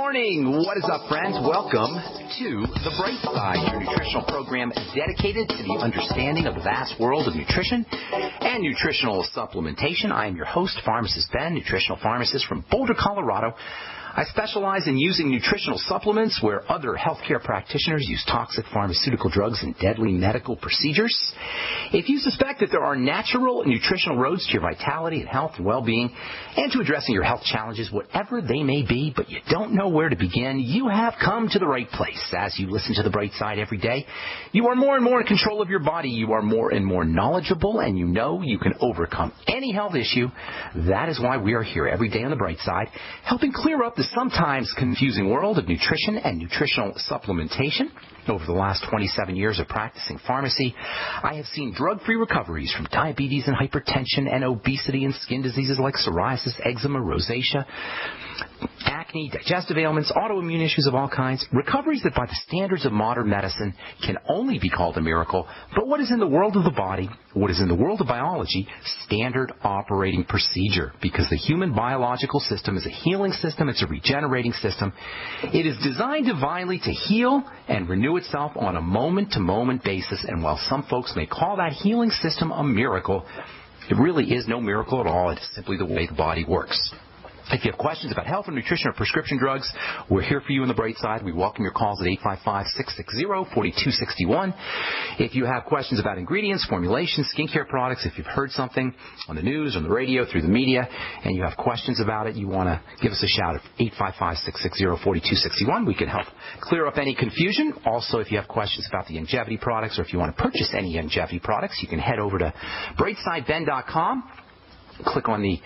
morning. What is up, friends? Welcome to the Brightside, your nutritional program dedicated to the understanding of the vast world of nutrition and nutritional supplementation. I am your host, Pharmacist Ben, nutritional pharmacist from Boulder, Colorado. I specialize in using nutritional supplements where other healthcare practitioners use toxic pharmaceutical drugs and deadly medical procedures. If you suspect that there are natural nutritional roads to your vitality and health and well-being and to addressing your health challenges, whatever they may be, but you don't know where to begin, you have come to the right place. As you listen to the Bright Side every day, you are more and more in control of your body. You are more and more knowledgeable, and you know you can overcome any health issue. That is why we are here every day on the Bright Side, helping clear up the sometimes confusing world of nutrition and nutritional supplementation. Over the last 27 years of practicing pharmacy, I have seen drug-free recoveries from diabetes and hypertension and obesity and skin diseases like psoriasis, eczema, rosacea, acne, digestive ailments, autoimmune issues of all kinds, recoveries that by the standards of modern medicine can only be called a miracle, but what is in the world of the body, what is in the world of biology, standard operating procedure, because the human biological system is a healing system, it's a regenerating system. It is designed divinely to heal and renew itself on a moment-to-moment basis, and while some folks may call that healing system a miracle, it really is no miracle at all. It is simply the way the body works. If you have questions about health or nutrition or prescription drugs, we're here for you on the Bright Side. We welcome your calls at 855-660-4261. If you have questions about ingredients, formulations, skincare products, if you've heard something on the news, on the radio, through the media, and you have questions about it, you want to give us a shout at 855-660-4261. We can help clear up any confusion. Also, if you have questions about the longevity products or if you want to purchase any longevity products, you can head over to brightsideben.com. Click on the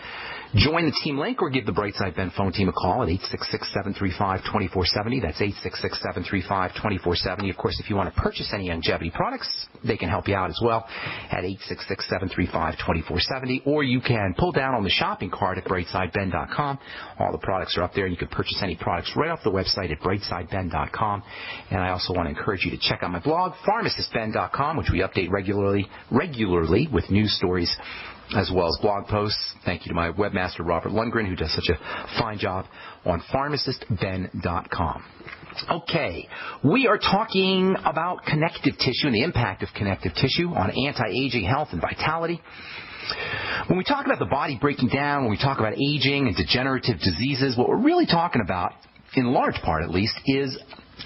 Join the Team link or give the Brightside Ben phone team a call at 866-735-2470. That's 866-735-2470. Of course, if you want to purchase any longevity products, they can help you out as well at 866-735-2470. Or you can pull down on the shopping cart at brightsideben.com. All the products are up there, and you can purchase any products right off the website at brightsideben.com. And I also want to encourage you to check out my blog, pharmacistben.com, which we update regularly with news stories as well as blog posts. Thank you to my webmaster, Robert Lundgren, who does such a fine job on pharmacistben.com. Okay, we are talking about connective tissue and the impact of connective tissue on anti-aging health and vitality. When we talk about the body breaking down, when we talk about aging and degenerative diseases, what we're really talking about, in large part at least, is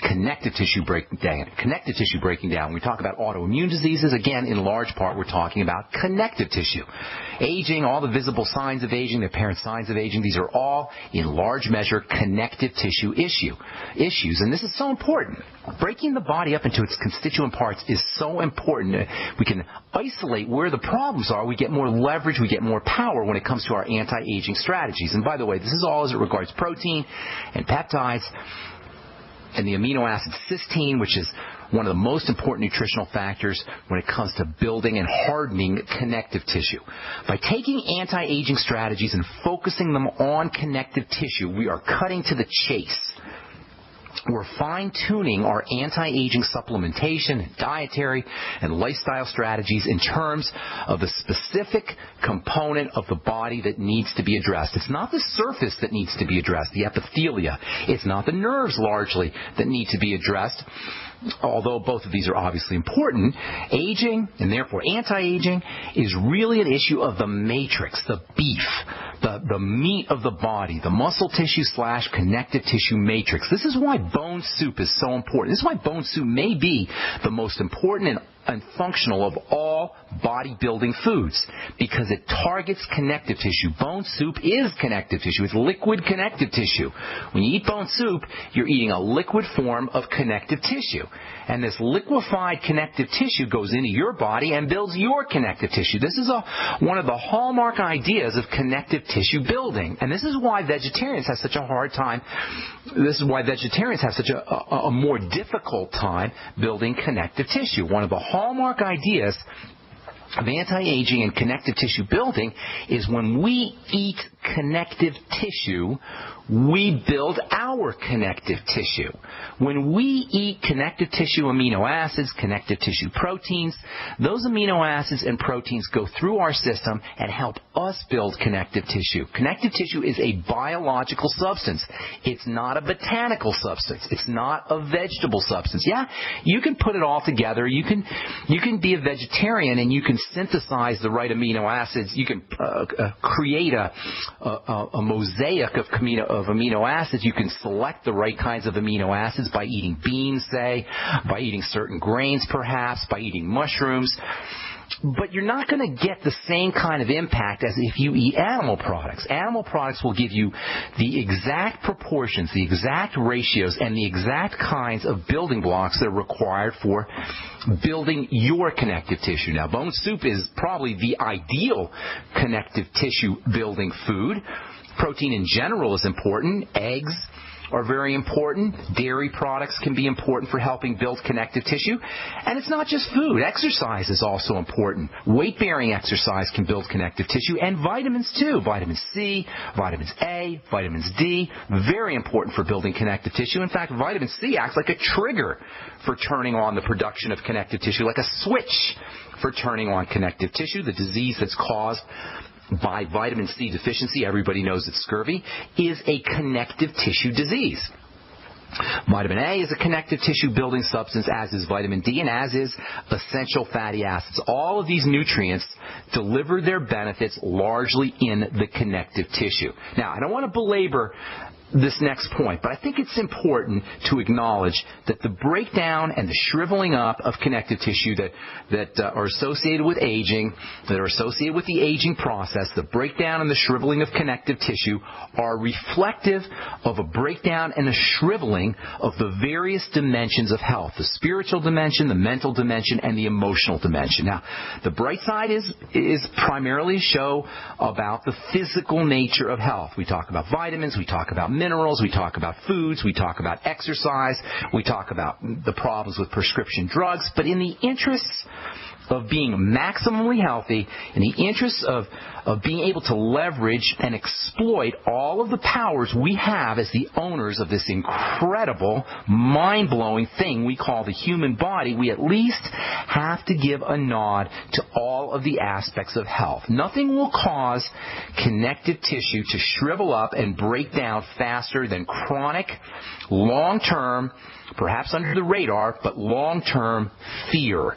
connective tissue breaking down. Connective tissue breaking down. When we talk about autoimmune diseases, again, in large part, we're talking about connective tissue. Aging, all the visible signs of aging, the apparent signs of aging, these are all, in large measure, connective tissue issues. And this is so important. Breaking the body up into its constituent parts is so important. We can isolate where the problems are. We get more leverage. We get more power when it comes to our anti-aging strategies. And by the way, this is all as it regards protein and peptides and the amino acid cysteine, which is one of the most important nutritional factors when it comes to building and hardening connective tissue. By taking anti-aging strategies and focusing them on connective tissue, we are cutting to the chase. We're fine-tuning our anti-aging supplementation and dietary and lifestyle strategies in terms of the specific component of the body that needs to be addressed. It's not the surface that needs to be addressed, the epithelia. It's not the nerves largely that need to be addressed, although both of these are obviously important. Aging, and therefore anti-aging, is really an issue of the matrix, the beef, the meat of the body, the muscle tissue / connective tissue matrix. This is why bone soup is so important. This is why bone soup may be the most important and functional of all bodybuilding foods, because it targets connective tissue. Bone soup is connective tissue. It's liquid connective tissue. When you eat bone soup, you're eating a liquid form of connective tissue. And this liquefied connective tissue goes into your body and builds your connective tissue. This is one of the hallmark ideas of connective tissue building. And this is why vegetarians have such a hard time. This is why vegetarians have such a more difficult time building connective tissue. One of the hallmark ideas of anti-aging and connective tissue building is when we eat connective tissue, we build our connective tissue. When we eat connective tissue amino acids, connective tissue proteins, those amino acids and proteins go through our system and help us build connective tissue. Connective tissue is a biological substance. It's not a botanical substance. It's not a vegetable substance. Yeah, you can put it all together. You can be a vegetarian and you can synthesize the right amino acids. You can create a mosaic of amino acids. You can select the right kinds of amino acids by eating beans, say, by eating certain grains perhaps, by eating mushrooms. But you're not going to get the same kind of impact as if you eat animal products. Animal products will give you the exact proportions, the exact ratios, and the exact kinds of building blocks that are required for building your connective tissue. Now, bone soup is probably the ideal connective tissue building food. Protein in general is important. Eggs are very important. Dairy products can be important for helping build connective tissue. And it's not just food. Exercise is also important. Weight-bearing exercise can build connective tissue, and vitamins too. Vitamin C, vitamins A, vitamins D, very important for building connective tissue. In fact, vitamin C acts like a trigger for turning on the production of connective tissue, like a switch for turning on connective tissue. The disease that's caused by vitamin C deficiency, everybody knows it's scurvy, is a connective tissue disease. Vitamin A is a connective tissue building substance, as is vitamin D, and as is essential fatty acids. All of these nutrients deliver their benefits largely in the connective tissue. Now, I don't want to belabor this next point, but I think it's important to acknowledge that the breakdown and the shriveling up of connective tissue that are associated with aging, that are associated with the aging process, the breakdown and the shriveling of connective tissue are reflective of a breakdown and a shriveling of the various dimensions of health, the spiritual dimension, the mental dimension, and the emotional dimension. Now, the Brightside is primarily a show about the physical nature of health. We talk about vitamins, we talk about minerals, we talk about foods, we talk about exercise, we talk about the problems with prescription drugs, but in the interests of being maximally healthy, in the interests of being able to leverage and exploit all of the powers we have as the owners of this incredible, mind-blowing thing we call the human body, we at least have to give a nod to all of the aspects of health. Nothing will cause connective tissue to shrivel up and break down faster than chronic, long-term, perhaps under the radar, but long-term fear.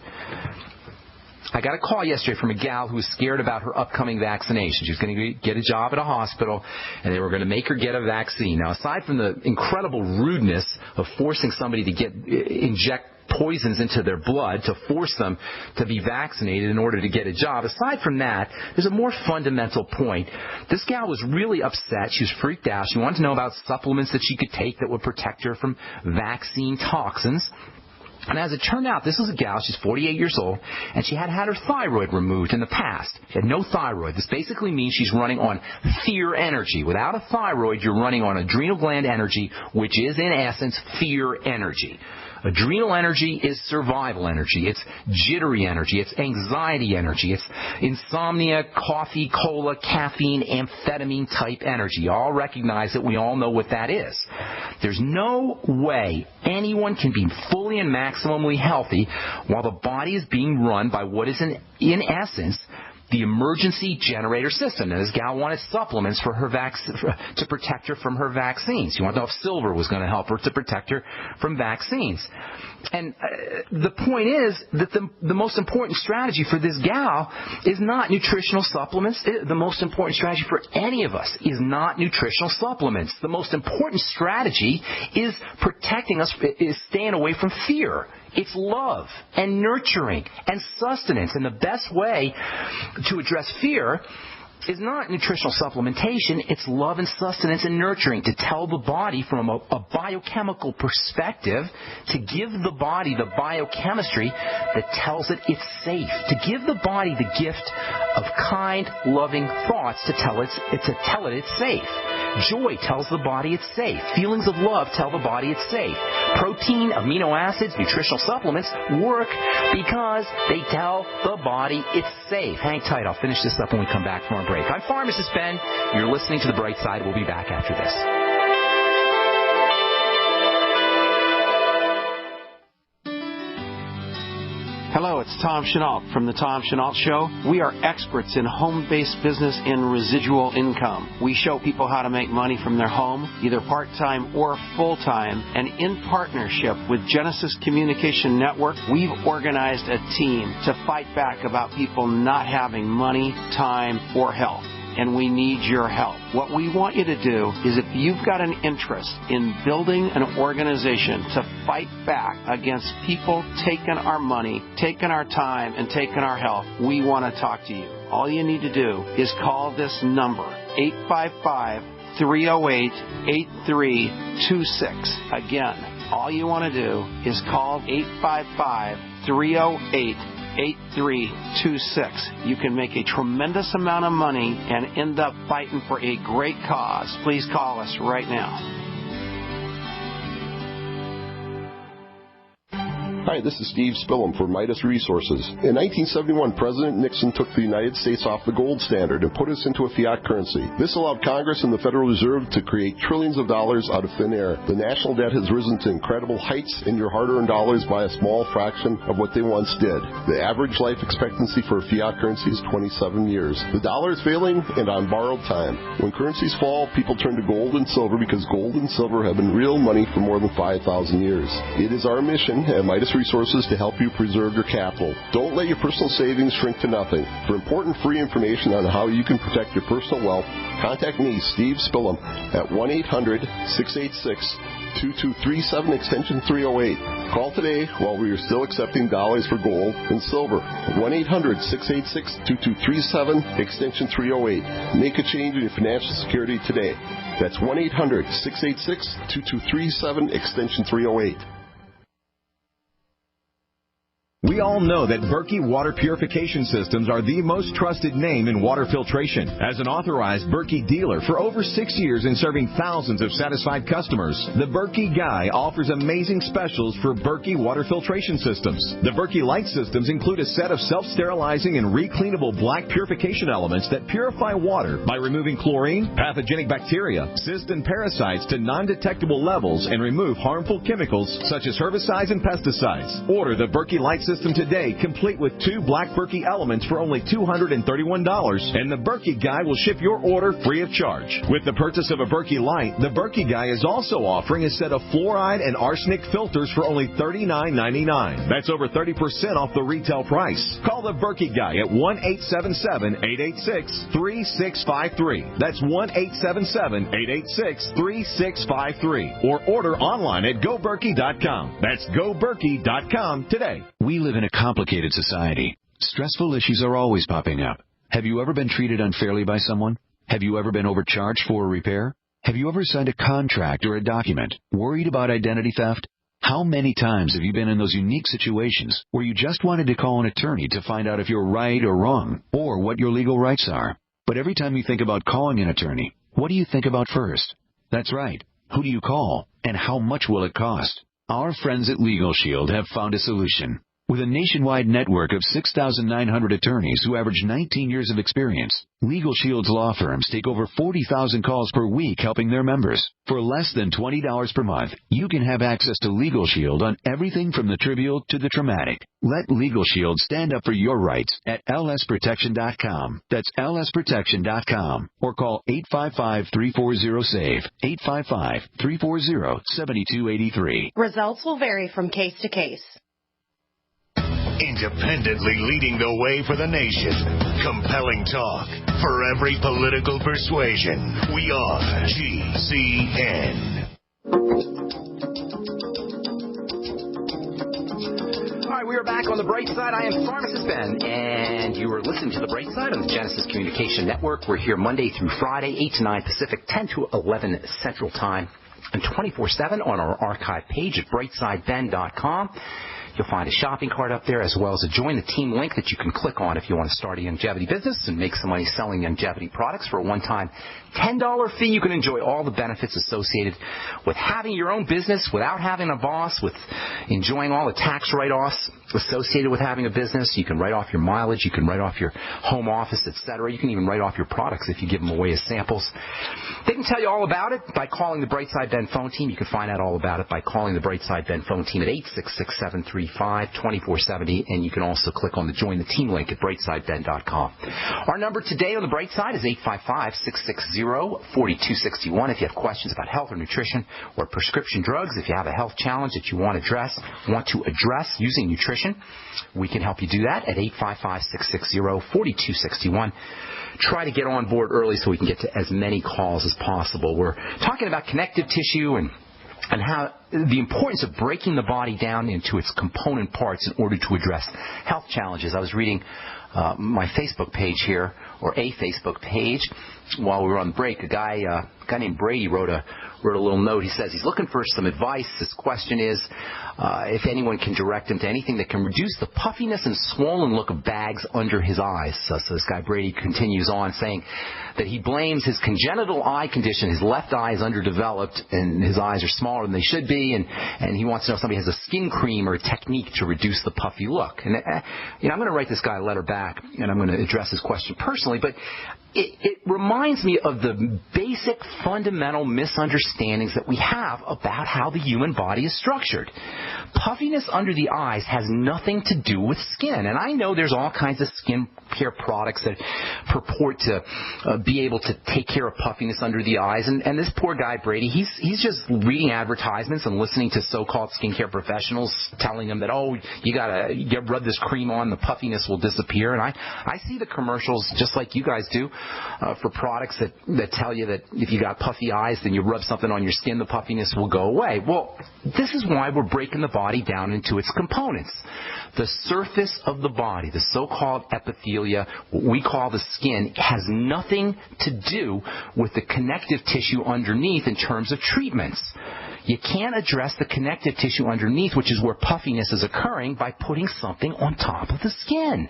I got a call yesterday from a gal who was scared about her upcoming vaccination. She was going to get a job at a hospital, and they were going to make her get a vaccine. Now, aside from the incredible rudeness of forcing somebody to inject poisons into their blood to force them to be vaccinated in order to get a job, aside from that, there's a more fundamental point. This gal was really upset. She was freaked out. She wanted to know about supplements that she could take that would protect her from vaccine toxins. And as it turned out, this was a gal, she's 48 years old, and she had her thyroid removed in the past. She had no thyroid. This basically means she's running on fear energy. Without a thyroid, you're running on adrenal gland energy, which is, in essence, fear energy. Adrenal energy is survival energy. It's jittery energy. It's anxiety energy. It's insomnia, coffee, cola, caffeine, amphetamine type energy. You all recognize it. We all know what that is. There's no way anyone can be fully and maximally healthy while the body is being run by what is in essence the emergency generator system. Now, this gal wanted supplements for her to protect her from her vaccines. She wanted to know if silver was going to help her to protect her from vaccines. And the point is that the most important strategy for this gal is not nutritional supplements. The most important strategy for any of us is not nutritional supplements. The most important strategy is protecting us, is staying away from fear. It's love and nurturing and sustenance. And the best way to address fear is not nutritional supplementation. It's love and sustenance and nurturing, to tell the body from a biochemical perspective, to give the body the biochemistry that tells it it's safe, to give the body the gift of kind, loving thoughts to tell it it's safe. Joy tells the body it's safe. Feelings of love tell the body it's safe. Protein, amino acids, nutritional supplements work because they tell the body it's safe. Hang tight. I'll finish this up when we come back from our break. I'm Pharmacist Ben. You're listening to The Bright Side. We'll be back after this. Hello, it's Tom Chenault from The Tom Chenault Show. We are experts in home-based business and residual income. We show people how to make money from their home, either part-time or full-time. And in partnership with Genesis Communication Network, we've organized a team to fight back about people not having money, time, or health. And we need your help. What we want you to do is, if you've got an interest in building an organization to fight back against people taking our money, taking our time, and taking our health, we want to talk to you. All you need to do is call this number, 855-308-8326. Again, all you want to do is call 855-308-8326. You can make a tremendous amount of money and end up fighting for a great cause. Please call us right now. Hi, this is Steve Spillum for Midas Resources. In 1971, President Nixon took the United States off the gold standard and put us into a fiat currency. This allowed Congress and the Federal Reserve to create trillions of dollars out of thin air. The national debt has risen to incredible heights, and your hard-earned dollars by a small fraction of what they once did. The average life expectancy for a fiat currency is 27 years. The dollar is failing and on borrowed time. When currencies fall, people turn to gold and silver because gold and silver have been real money for more than 5,000 years. It is our mission at Midas Resources to help you preserve your capital. Don't let your personal savings shrink to nothing. For important free information on how you can protect your personal wealth, contact me, Steve Spillum, at 1-800-686-2237, extension 308. Call today while we are still accepting dollars for gold and silver. 1-800-686-2237, extension 308. Make a change in your financial security today. That's 1-800-686-2237, extension 308. We all know that Berkey Water Purification Systems are the most trusted name in water filtration. As an authorized Berkey dealer for over 6 years and serving thousands of satisfied customers, the Berkey Guy offers amazing specials for Berkey Water Filtration Systems. The Berkey Light Systems include a set of self-sterilizing and recleanable black purification elements that purify water by removing chlorine, pathogenic bacteria, cysts, and parasites to non-detectable levels and remove harmful chemicals such as herbicides and pesticides. Order the Berkey Light System today, complete with 2 black Berkey elements for only $231, and the Berkey Guy will ship your order free of charge. With the purchase of a Berkey Light, the Berkey Guy is also offering a set of fluoride and arsenic filters for only $39.99. That's over 30% off the retail price. Call the Berkey Guy at 1-877-886-3653. That's 1-877-886-3653. Or order online at GoBerkey.com. That's GoBerkey.com today. We live in a complicated society. Stressful issues are always popping up. Have you ever been treated unfairly by someone? Have you ever been overcharged for a repair? Have you ever signed a contract or a document? Worried about identity theft? How many times have you been in those unique situations where you just wanted to call an attorney to find out if you're right or wrong, or what your legal rights are? But every time you think about calling an attorney, what do you think about first? That's right. Who do you call, and how much will it cost? Our friends at Legal Shield have found a solution. With a nationwide network of 6,900 attorneys who average 19 years of experience, Legal Shield's law firms take over 40,000 calls per week helping their members. For less than $20 per month, you can have access to Legal Shield on everything from the trivial to the traumatic. Let Legal Shield stand up for your rights at lsprotection.com. That's lsprotection.com. Or call 855-340-SAVE, 855-340-7283. Results will vary from case to case. Independently leading the way for the nation. Compelling talk for every political persuasion. We are GCN. All right, we are back on the Bright Side. I am Pharmacist Ben, and you are listening to the Bright Side on the Genesis Communication Network. We're here Monday through Friday, 8 to 9 Pacific, 10 to 11 Central Time, and 24/7 on our archive page at brightsideben.com. You'll find a shopping cart up there as well as a Join the Team link that you can click on if you want to start a longevity business and make some money selling longevity products for a one-time $10 fee. You can enjoy all the benefits associated with having your own business without having a boss, with enjoying all the tax write-offs associated with having a business. You can write off your mileage. You can write off your home office, etc. You can even write off your products if you give them away as samples. They can tell you all about it by calling the Brightside Ben phone team. You can find out all about it by calling the Brightside Ben phone team at 866-733 888-875-2470, and you can also click on the Join the Team link at brightsideben.com. Our number today on the Bright Side is 855-660-4261. If you have questions about health or nutrition or prescription drugs, if you have a health challenge that you want to address using nutrition, we can help you do that at 855-660-4261. Try to get on board early so we can get to as many calls as possible. We're talking about connective tissue and how the importance of breaking the body down into its component parts in order to address health challenges. I was reading my Facebook page here, or a Facebook page, while we were on break. A guy named Brady wrote a little note. He says he's looking for some advice. His question is if anyone can direct him to anything that can reduce the puffiness and swollen look of bags under his eyes. So this guy Brady continues on saying that he blames his congenital eye condition. His left eye is underdeveloped and his eyes are smaller than they should be, and he wants to know if somebody has a skin cream or a technique to reduce the puffy look. And I'm going to write this guy a letter back, and I'm going to address his question personally, but it reminds me of the basic fundamental misunderstandings that we have about how the human body is structured. Puffiness under the eyes has nothing to do with skin. And I know there's all kinds of skin care products that purport to be able to take care of puffiness under the eyes. And this poor guy, Brady, he's just reading advertisements and listening to so-called skincare professionals telling him that, oh, you got to rub this cream on, the puffiness will disappear. And I see the commercials just like you guys do for products that tell you that if you got puffy eyes, then you rub something on your skin, the puffiness will go away. Well, this is why we're breaking the body down into its components. The surface of the body, the so-called epithelia, what we call the skin, has nothing to do with the connective tissue underneath in terms of treatments. You can't address the connective tissue underneath, which is where puffiness is occurring, by putting something on top of the skin.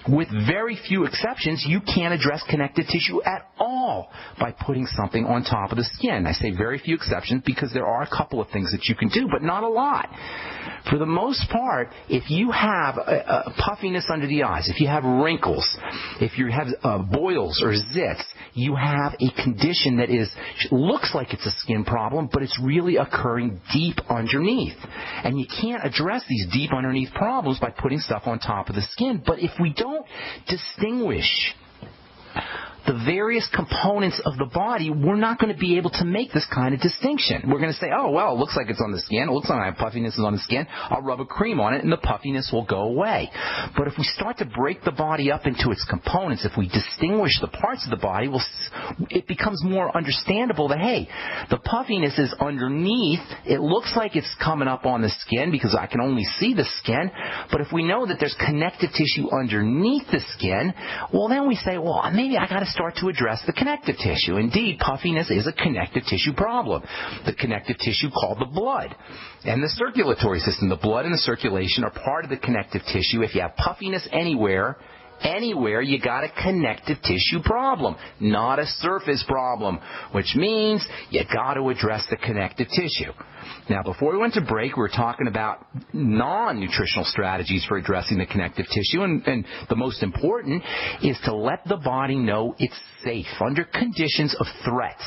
With very few exceptions, you can't address connective tissue at all by putting something on top of the skin. I say very few exceptions because there are a couple of things that you can do, but not a lot. For the most part, if you have a puffiness under the eyes, if you have wrinkles, if you have boils or zits, you have a condition that looks like it's a skin problem, but it's really occurring deep underneath. And you can't address these deep underneath problems by putting stuff on top of the skin. But if we don't distinguish the various components of the body, we're not going to be able to make this kind of distinction. We're going to say, oh, well, it looks like it's on the skin. It looks like I have puffiness is on the skin. I'll rub a cream on it, and the puffiness will go away. But if we start to break the body up into its components, if we distinguish the parts of the body, it becomes more understandable that, hey, the puffiness is underneath. It looks like it's coming up on the skin because I can only see the skin. But if we know that there's connective tissue underneath the skin, well, then we say, well, maybe I got to start to address the connective tissue. Indeed, puffiness is a connective tissue problem. The connective tissue called the blood and the circulatory system. The blood and the circulation are part of the connective tissue. If you have puffiness anywhere, you got a connective tissue problem, not a surface problem, which means you got to address the connective tissue. Now, before we went to break, we were talking about non-nutritional strategies for addressing the connective tissue, and the most important is to let the body know it's safe under conditions of threat,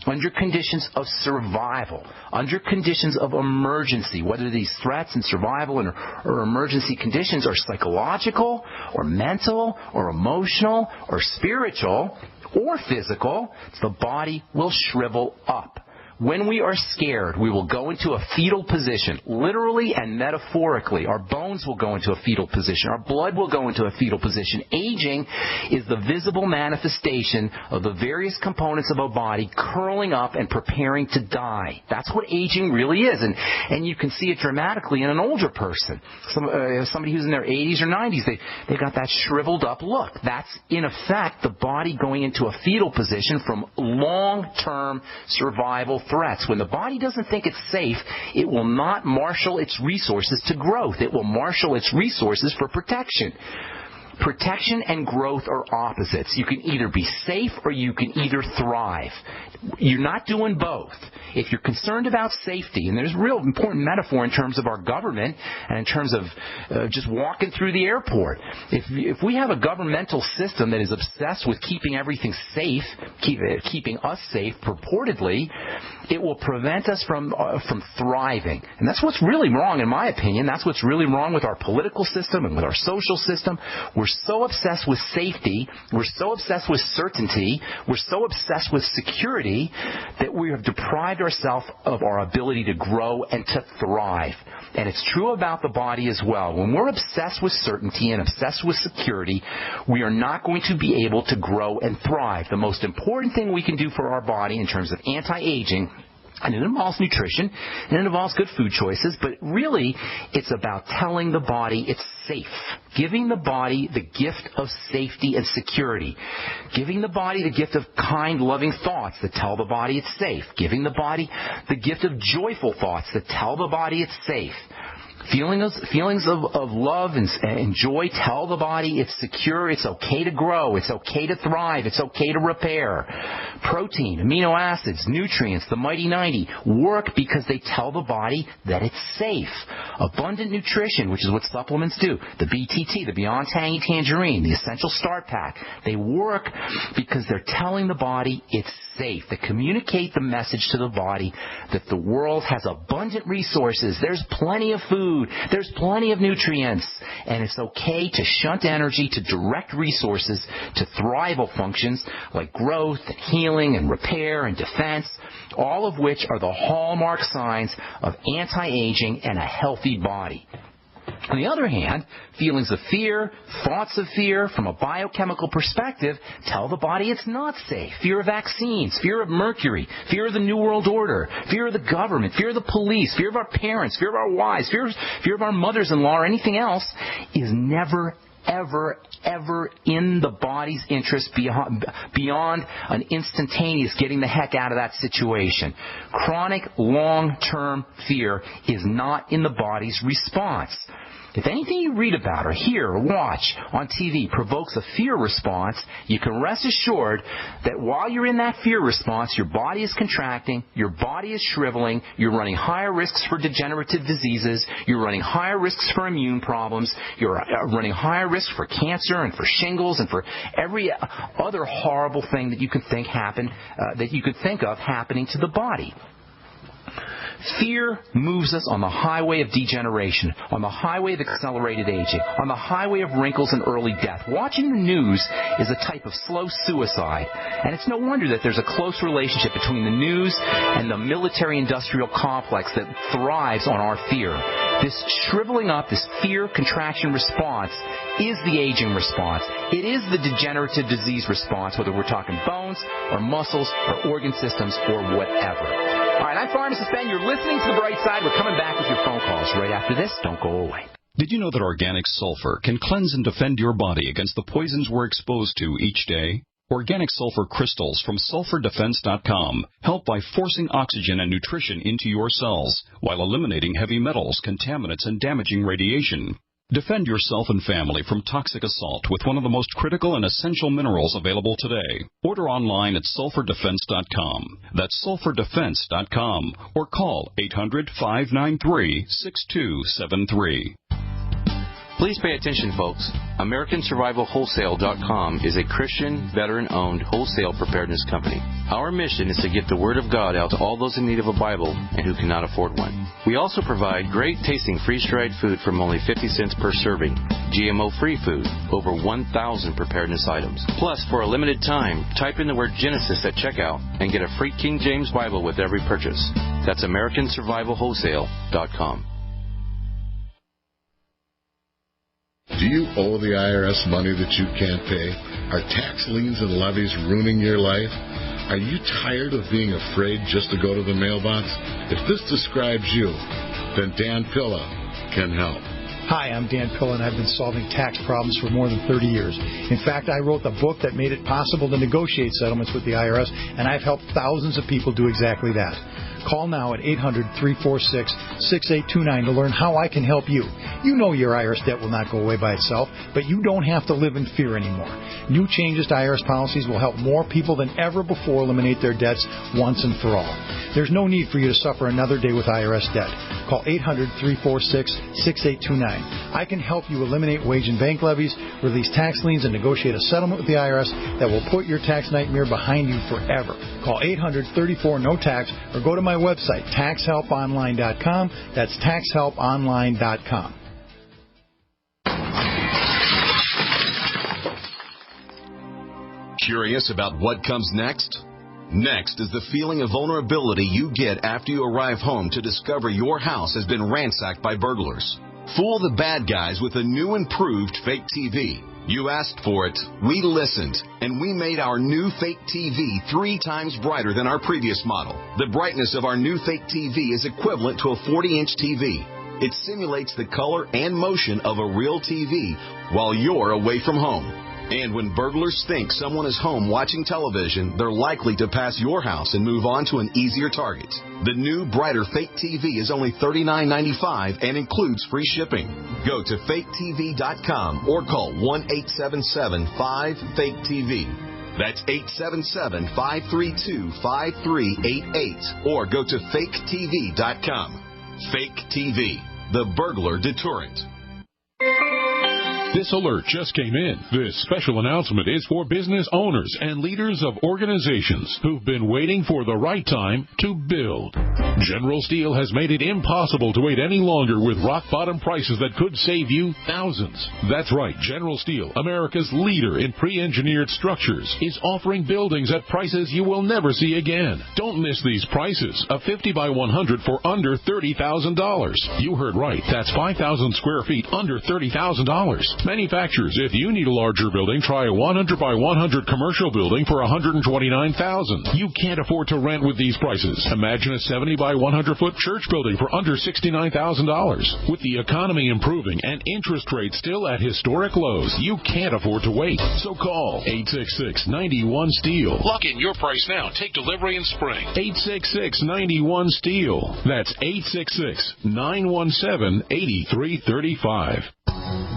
under conditions of survival, under conditions of emergency, whether these threats and survival or emergency conditions are psychological or mental or emotional or spiritual or physical, the body will shrivel up. When we are scared, we will go into a fetal position, literally and metaphorically. Our bones will go into a fetal position. Our blood will go into a fetal position. Aging is the visible manifestation of the various components of a body curling up and preparing to die. That's what aging really is. And you can see it dramatically in an older person. Somebody who's in their 80s or 90s, they've got that shriveled up look. That's, in effect, the body going into a fetal position from long-term survival threats. When the body doesn't think it's safe, it will not marshal its resources to growth. It will marshal its resources for protection. Protection and growth are opposites. You can either be safe or you can either thrive. You're not doing both. If you're concerned about safety, and there's a real important metaphor in terms of our government and in terms of just walking through the airport. If we have a governmental system that is obsessed with keeping everything safe, keeping us safe purportedly, it will prevent us from thriving. And that's what's really wrong, in my opinion. That's what's really wrong with our political system and with our social system. We're so obsessed with safety. We're so obsessed with certainty. We're so obsessed with security that we have deprived ourselves of our ability to grow and to thrive. And it's true about the body as well. When we're obsessed with certainty and obsessed with security, we are not going to be able to grow and thrive. The most important thing we can do for our body in terms of anti-aging, and it involves nutrition, and it involves good food choices, but really it's about telling the body it's safe, giving the body the gift of safety and security, giving the body the gift of kind, loving thoughts that tell the body it's safe, giving the body the gift of joyful thoughts that tell the body it's safe. Feelings of love and joy tell the body it's secure, it's okay to grow, it's okay to thrive, it's okay to repair. Protein, amino acids, nutrients, the mighty 90 work because they tell the body that it's safe. Abundant nutrition, which is what supplements do, the BTT, the Beyond Tangy Tangerine, the Essential Start Pack, they work because they're telling the body it's safe. They communicate the message to the body that the world has abundant resources, there's plenty of food, there's plenty of nutrients, and it's okay to shunt energy to direct resources to thrival functions like growth and healing and repair and defense, all of which are the hallmark signs of anti-aging and a healthy body. On the other hand, feelings of fear, thoughts of fear from a biochemical perspective tell the body it's not safe. Fear of vaccines, fear of mercury, fear of the New World Order, fear of the government, fear of the police, fear of our parents, fear of our wives, fear of our mothers-in-law or anything else is never, ever in the body's interest beyond an instantaneous getting the heck out of that situation. Chronic, long-term fear is not in the body's response. If anything you read about or hear or watch on TV provokes a fear response, you can rest assured that while you're in that fear response, your body is contracting, your body is shriveling, you're running higher risks for degenerative diseases, you're running higher risks for immune problems, you're running higher risks for cancer and for shingles and for every other horrible thing that you could think of happening to the body. Fear moves us on the highway of degeneration, on the highway of accelerated aging, on the highway of wrinkles and early death. Watching the news is a type of slow suicide, and it's no wonder that there's a close relationship between the news and the military-industrial complex that thrives on our fear. This shriveling up, this fear contraction response is the aging response. It is the degenerative disease response, whether we're talking bones or muscles or organ systems or whatever. All right, I'm Pharmacist Ben. You're listening to The Brightside. We're coming back with your phone calls right after this. Don't go away. Did you know that organic sulfur can cleanse and defend your body against the poisons we're exposed to each day? Organic sulfur crystals from sulfurdefense.com help by forcing oxygen and nutrition into your cells while eliminating heavy metals, contaminants, and damaging radiation. Defend yourself and family from toxic assault with one of the most critical and essential minerals available today. Order online at sulfurdefense.com. That's sulfurdefense.com or call 800-593-6273. Please pay attention, folks. AmericanSurvivalWholesale.com is a Christian, veteran-owned wholesale preparedness company. Our mission is to get the Word of God out to all those in need of a Bible and who cannot afford one. We also provide great tasting freeze-dried food from only 50 cents per serving, GMO-free food, over 1,000 preparedness items. Plus, for a limited time, type in the word Genesis at checkout and get a free King James Bible with every purchase. That's AmericanSurvivalWholesale.com. Do you owe the IRS money that you can't pay? Are tax liens and levies ruining your life? Are you tired of being afraid just to go to the mailbox? If this describes you, then Dan Pilla can help. Hi, I'm Dan Pilla, and I've been solving tax problems for more than 30 years. In fact, I wrote the book that made it possible to negotiate settlements with the IRS, and I've helped thousands of people do exactly that. Call now at 800-346-6829 to learn how I can help you. You know your IRS debt will not go away by itself, but you don't have to live in fear anymore. New changes to IRS policies will help more people than ever before eliminate their debts once and for all. There's no need for you to suffer another day with IRS debt. Call 800-346-6829. I can help you eliminate wage and bank levies, release tax liens, and negotiate a settlement with the IRS that will put your tax nightmare behind you forever. Call 800-34-NO-TAX or go to my website, taxhelponline.com. That's taxhelponline.com. Curious about what comes next? Next is the feeling of vulnerability you get after you arrive home to discover your house has been ransacked by burglars. Fool the bad guys with a new improved fake TV. You asked for it, we listened, and we made our new fake TV 3 times brighter than our previous model. The brightness of our new fake TV is equivalent to a 40-inch TV. It simulates the color and motion of a real TV while you're away from home. And when burglars think someone is home watching television, they're likely to pass your house and move on to an easier target. The new, brighter fake TV is only $39.95 and includes free shipping. Go to faketv.com or call 1-877-5-FAKE-TV. That's 877-532-5388 or go to faketv.com. Fake TV, the burglar deterrent. This alert just came in. This special announcement is for business owners and leaders of organizations who've been waiting for the right time to build. General Steel has made it impossible to wait any longer with rock-bottom prices that could save you thousands. That's right. General Steel, America's leader in pre-engineered structures, is offering buildings at prices you will never see again. Don't miss these prices. A 50 by 100 for under $30,000. You heard right. That's 5,000 square feet under $30,000. Manufacturers, if you need a larger building, try a 100 by 100 commercial building for $129,000. You can't afford to rent with these prices. Imagine a 70 by 100 foot church building for under $69,000. With the economy improving and interest rates still at historic lows, you can't afford to wait. So call 866-91-STEEL. Lock in your price now. Take delivery in spring. 866-91-STEEL. That's 866-917-8335.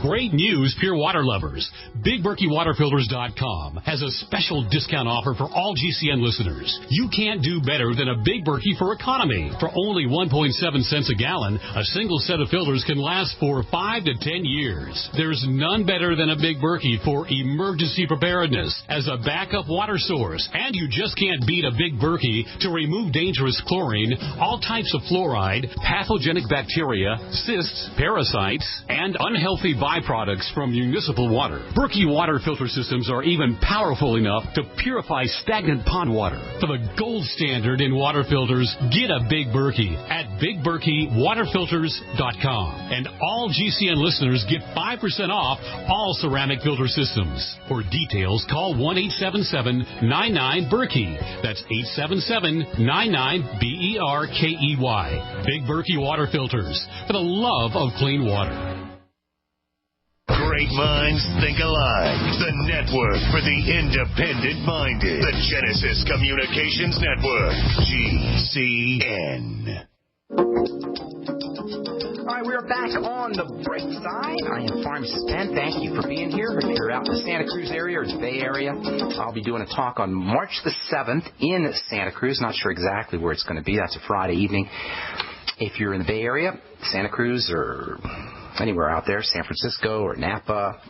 Great news, pure water lovers. BigBerkeyWaterFilters.com has a special discount offer for all GCN listeners. You can't do better than a Big Berkey for economy. For only 1.7 cents a gallon, a single set of filters can last for 5 to 10 years. There's none better than a Big Berkey for emergency preparedness as a backup water source. And you just can't beat a Big Berkey to remove dangerous chlorine, all types of fluoride, pathogenic bacteria, cysts, parasites, and unhealthy byproducts from municipal water. Berkey water filter systems are even powerful enough to purify stagnant pond water. For the gold standard in water filters, get a Big Berkey at BigBerkeyWaterFilters.com. And all GCN listeners get 5% off all ceramic filter systems. For details, call 1-877-99-BERKEY. That's 877-99-BERKEY. Big Berkey Water Filters, for the love of clean water. Great minds think alike. The network for the independent-minded. The Genesis Communications Network. GCN. All right, we're back on the Brightside. I am Pharmacist Ben. Thank you for being here. If you're out in the Santa Cruz area or the Bay Area, I'll be doing a talk on March the 7th in Santa Cruz. Not sure exactly where it's going to be. That's a Friday evening. If you're in the Bay Area, Santa Cruz, or anywhere out there, San Francisco or Napa,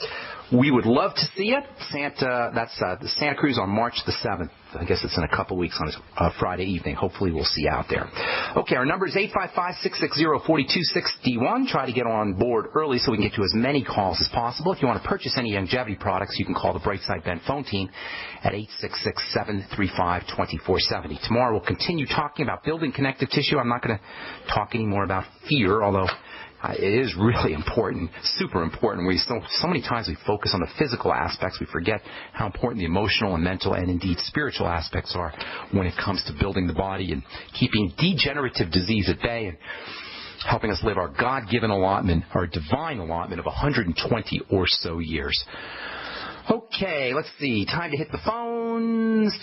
we would love to see you. That's the Santa Cruz on March the 7th. I guess it's in a couple weeks on a Friday evening. Hopefully we'll see you out there. Okay, our number is 855-660-4261. Try to get on board early so we can get to as many calls as possible. If you want to purchase any longevity products, you can call the Brightside Ben phone team at 866-735-2470. Tomorrow we'll continue talking about building connective tissue. I'm not going to talk any more about fear, although it is really important, super important. So many times we focus on the physical aspects. We forget how important the emotional and mental and indeed spiritual aspects are when it comes to building the body and keeping degenerative disease at bay and helping us live our God-given allotment, our divine allotment of 120 or so years. Okay, let's see. Time to hit the phones.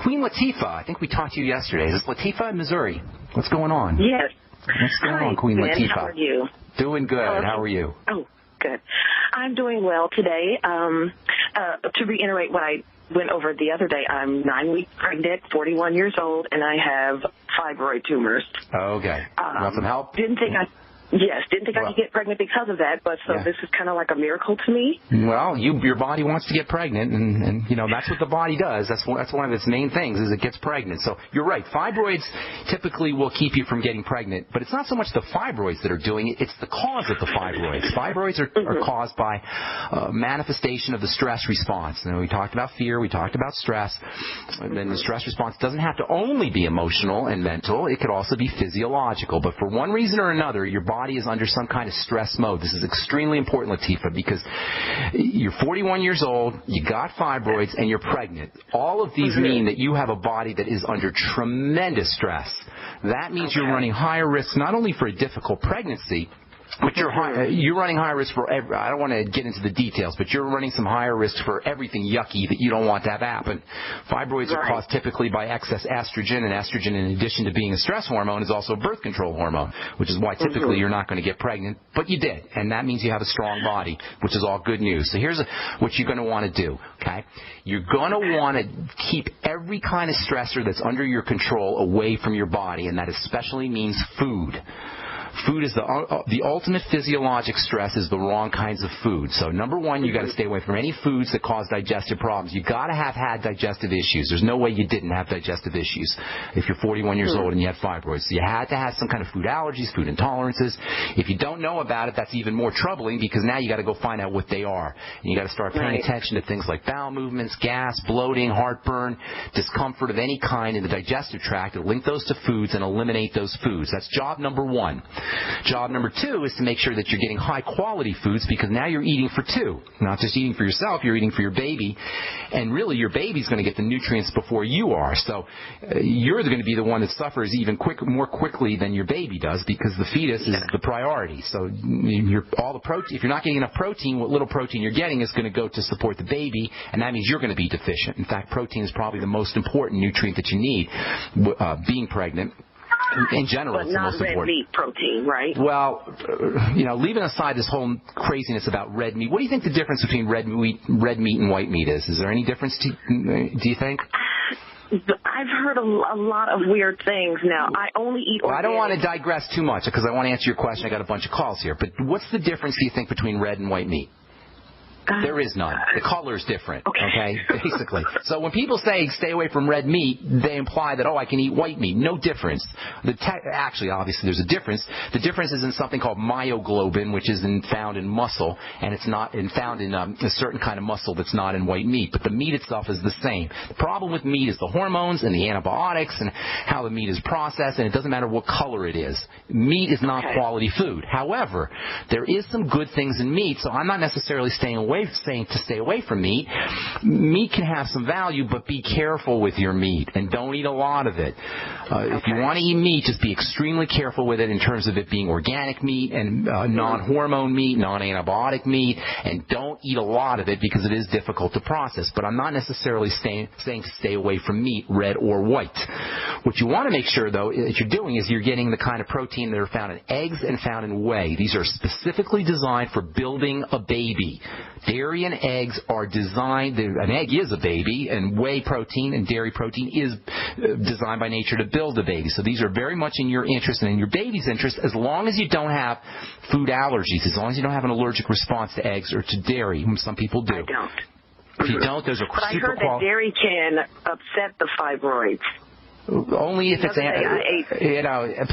Queen Latifah. I think we talked to you yesterday. Is this Latifah in Missouri? What's going on? Yes. What's going on, Queen Ben, Latifah? how are you? Doing good. Hello. How are you? Oh, good. I'm doing well today. To reiterate what I went over the other day, I'm 9 weeks pregnant, 41 years old, and I have fibroid tumors. Okay. Want some help? Didn't think I could get pregnant because of that, but this is kind of like a miracle to me. Well, your body wants to get pregnant, and you know that's what the body does. That's one of its main things is it gets pregnant. So you're right. Fibroids typically will keep you from getting pregnant, but it's not so much the fibroids that are doing it; it's the cause of the fibroids. Fibroids are caused by manifestation of the stress response. And we talked about fear, we talked about stress, and then the stress response doesn't have to only be emotional and mental; it could also be physiological. But for one reason or another, your body is under some kind of stress mode. This is extremely important, Latifah, because you're 41 years old, you got fibroids, and you're pregnant. All of these mean that you have a body that is under tremendous stress. That means you're running higher risk not only for a difficult pregnancy, but you're running higher risk for I don't want to get into the details, but you're running some higher risk for everything yucky that you don't want to have happen. Fibroids are caused typically by excess estrogen, and estrogen, in addition to being a stress hormone, is also a birth control hormone, which is why typically you're not going to get pregnant, but you did, and that means you have a strong body, which is all good news. So here's what you're going to want to do, okay? You're going to want to keep every kind of stressor that's under your control away from your body, and that especially means food. Food is the ultimate physiologic stress is the wrong kinds of food. So number one, you got to stay away from any foods that cause digestive problems. You got to have had digestive issues. There's no way you didn't have digestive issues if you're 41 years old and you had fibroids. So you had to have some kind of food allergies, food intolerances. If you don't know about it, that's even more troubling because now you got to go find out what they are. And you got to start paying attention to things like bowel movements, gas, bloating, heartburn, discomfort of any kind in the digestive tract. Link those to foods and eliminate those foods. That's job number one. Job number two is to make sure that you're getting high-quality foods because now you're eating for two. Not just eating for yourself, you're eating for your baby. And really, your baby's going to get the nutrients before you are. So you're going to be the one that suffers even more quickly than your baby does because the fetus is the priority. So if you're not getting enough protein, what little protein you're getting is going to go to support the baby, and that means you're going to be deficient. In fact, protein is probably the most important nutrient that you need being pregnant. In general, but it's the most important. Not red meat protein, right? Well, leaving aside this whole craziness about red meat, what do you think the difference between red meat and white meat is? Is there any difference, do you think? I've heard a lot of weird things now. I only eat organic. Well, I don't want to digress too much because I want to answer your question. I got a bunch of calls here. But what's the difference, do you think, between red and white meat? There is none. The color is different, okay, basically. So when people say stay away from red meat, they imply that, I can eat white meat. No difference. Actually, obviously, there's a difference. The difference is in something called myoglobin, which is found in muscle, and it's not found in a certain kind of muscle that's not in white meat. But the meat itself is the same. The problem with meat is the hormones and the antibiotics and how the meat is processed, and it doesn't matter what color it is. Meat is not quality food. However, there is some good things in meat, so I'm not necessarily saying to stay away from meat. Meat can have some value, but be careful with your meat and don't eat a lot of it. If you want to eat meat, just be extremely careful with it in terms of it being organic meat and non-hormone meat, non-antibiotic meat, and don't eat a lot of it because it is difficult to process. But I'm not necessarily saying to stay away from meat, red or white. What you want to make sure, though, that you're doing is you're getting the kind of protein that are found in eggs and found in whey. These are specifically designed for building a baby. Dairy and eggs are designed, an egg is a baby, and whey protein and dairy protein is designed by nature to build a baby. So these are very much in your interest and in your baby's interest as long as you don't have food allergies, as long as you don't have an allergic response to eggs or to dairy. Some people do. I don't. If you don't, there's a But I heard that dairy can upset the fibroids. Only if it's,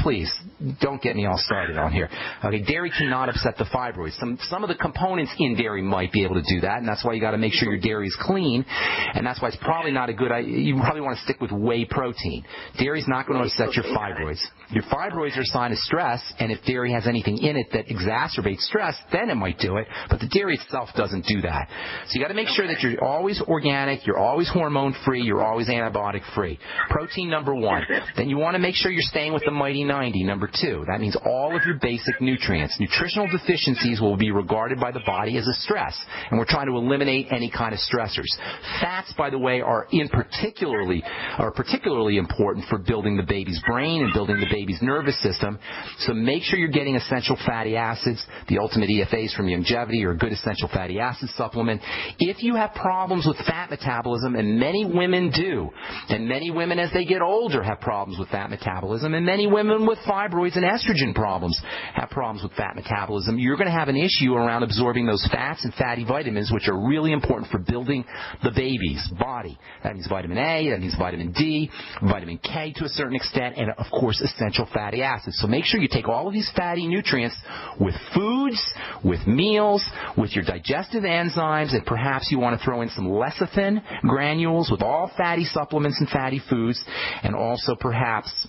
please, don't get me all started on here. Okay, dairy cannot upset the fibroids. Some of the components in dairy might be able to do that, and that's why you got to make sure your dairy is clean, and that's why it's probably not a good idea. You probably want to stick with whey protein. Dairy's not going to upset your fibroids. Your fibroids are a sign of stress, and if dairy has anything in it that exacerbates stress, then it might do it, but the dairy itself doesn't do that. So you got to make sure that you're always organic, you're always hormone-free, you're always antibiotic-free. Protein, number one. Then you want to make sure you're staying with the Mighty 90, number two. That means all of your basic nutrients. Nutritional deficiencies will be regarded by the body as a stress, and we're trying to eliminate any kind of stressors. Fats, by the way, are particularly important for building the baby's brain and building the baby's nervous system. So make sure you're getting essential fatty acids. The Ultimate EFAs from Longevity are a good essential fatty acid supplement. If you have problems with fat metabolism, and many women do, and many women as they get older have problems with fat metabolism, and many women with fibroids and estrogen problems have problems with fat metabolism, you're going to have an issue around absorbing those fats and fatty vitamins, which are really important for building the baby's body. That means vitamin A, that means vitamin D, vitamin K to a certain extent, and of course essential fatty acids. So make sure you take all of these fatty nutrients with foods, with meals, with your digestive enzymes, and perhaps you want to throw in some lecithin granules with all fatty supplements and fatty foods, and also perhaps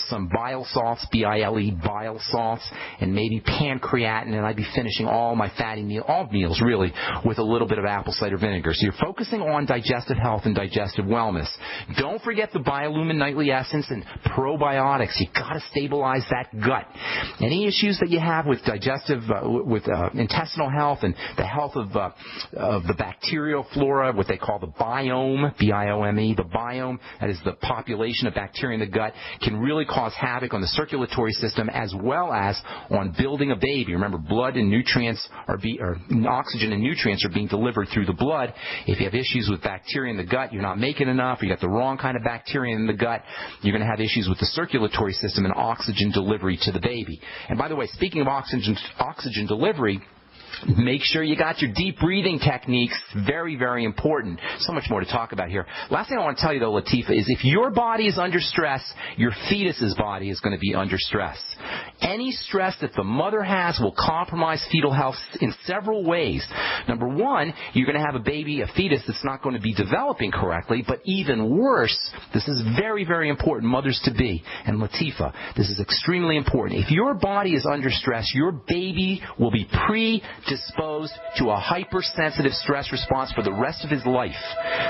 some bile salts, B-I-L-E, bile salts, and maybe pancreatin, and I'd be finishing all my all meals really with a little bit of apple cider vinegar. So you're focusing on digestive health and digestive wellness. Don't forget the Biolumin Nightly Essence and probiotics. You've got to stabilize that gut. Any issues that you have with digestive, with intestinal health and the health of the bacterial flora, what they call the biome, B-I-O-M-E, the biome, that is the population of bacteria in the gut, can really cause havoc on the circulatory system as well as on building a baby. Remember, blood and nutrients oxygen and nutrients are being delivered through the blood. If you have issues with bacteria in the gut, you're not making enough, or you got the wrong kind of bacteria in the gut, you're going to have issues with the circulatory system and oxygen delivery to the baby. And by the way, speaking of oxygen delivery, make sure you got your deep breathing techniques. Very, very important. So much more to talk about here. Last thing I want to tell you, though, Latifa, is if your body is under stress, your fetus's body is going to be under stress. Any stress that the mother has will compromise fetal health in several ways. Number one, you're going to have a baby, a fetus that's not going to be developing correctly, but even worse, this is very, very important, mothers-to-be and Latifa, this is extremely important. If your body is under stress, your baby will be predisposed to a hypersensitive stress response for the rest of his life.